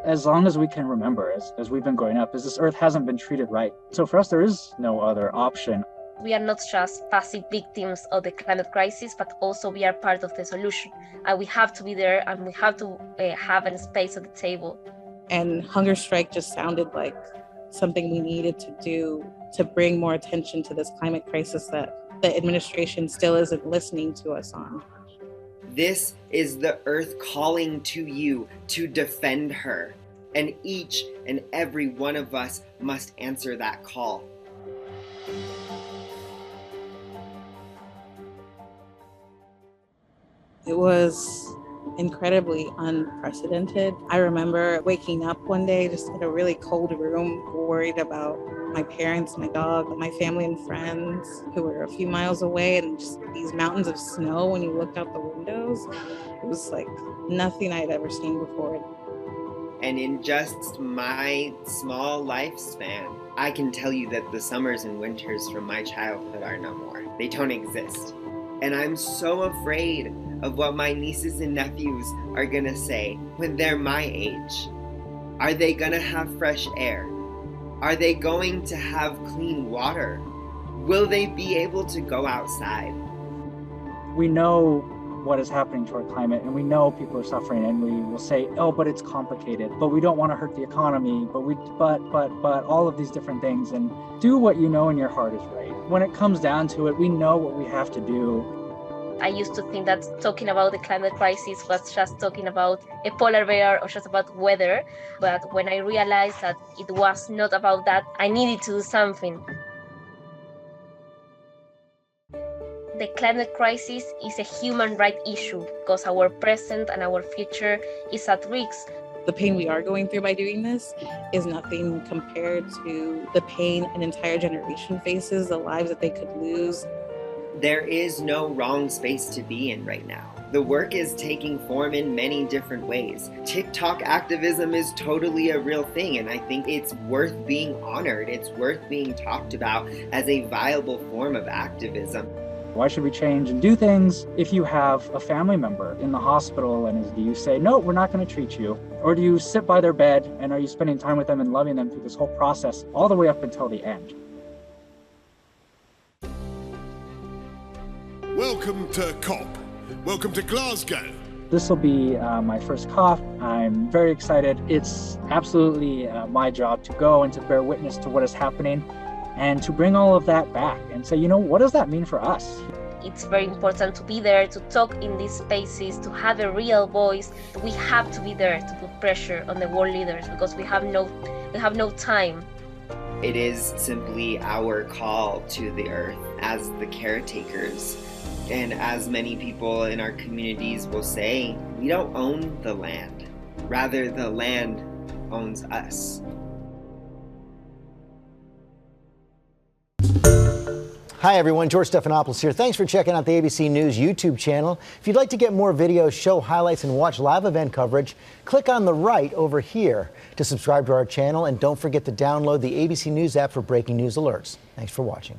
as long as we can remember, as we've been growing up, is this earth hasn't been treated right. So for us, there is no other option. We are not just passive victims of the climate crisis, but also we are part of the solution. And we have to be there, and we have to have a space at the table. And hunger strike just sounded like something we needed to do to bring more attention to this climate crisis that the administration still isn't listening to us on. This is the earth calling to you to defend her. And each and every one of us must answer that call. It was incredibly unprecedented. I remember waking up one day just in a really cold room, worried about my parents, my dog, my family and friends who were a few miles away, and just these mountains of snow when you looked out the windows. It was like nothing I'd ever seen before. And in just my small lifespan, I can tell you that the summers and winters from my childhood are no more. They don't exist. And I'm so afraid of what my nieces and nephews are gonna say when they're my age. Are they gonna have fresh air? Are they going to have clean water? Will they be able to go outside? We know what is happening to our climate, and we know people are suffering, and we will say, oh, but it's complicated, but we don't want to hurt the economy, but all of these different things, and do what you know in your heart is right. When it comes down to it, we know what we have to do. I used to think that talking about the climate crisis was just talking about a polar bear or just about weather. But when I realized that it was not about that, I needed to do something. The climate crisis is a human rights issue because our present and our future is at risk. The pain we are going through by doing this is nothing compared to the pain an entire generation faces, the lives that they could lose. There is no wrong space to be in right now. The work is taking form in many different ways. TikTok activism is totally a real thing, and I think it's worth being honored. It's worth being talked about as a viable form of activism. Why should we change and do things if you have a family member in the hospital, and do you say, no, we're not going to treat you? Or do you sit by their bed, and are you spending time with them and loving them through this whole process all the way up until the end? Welcome to COP. Welcome to Glasgow. This will be my first COP. I'm very excited. It's absolutely my job to go and to bear witness to what is happening and to bring all of that back and say, you know, what does that mean for us? It's very important to be there, to talk in these spaces, to have a real voice. We have to be there to put pressure on the world leaders because we have no time. It is simply our call to the earth as the caretakers. And as many people in our communities will say, we don't own the land. Rather, the land owns us. Hi everyone, George Stephanopoulos here. Thanks for checking out the ABC News YouTube channel. If you'd like to get more videos, show highlights, and watch live event coverage, click on the right over here to subscribe to our channel, and don't forget to download the ABC News app for breaking news alerts. Thanks for watching.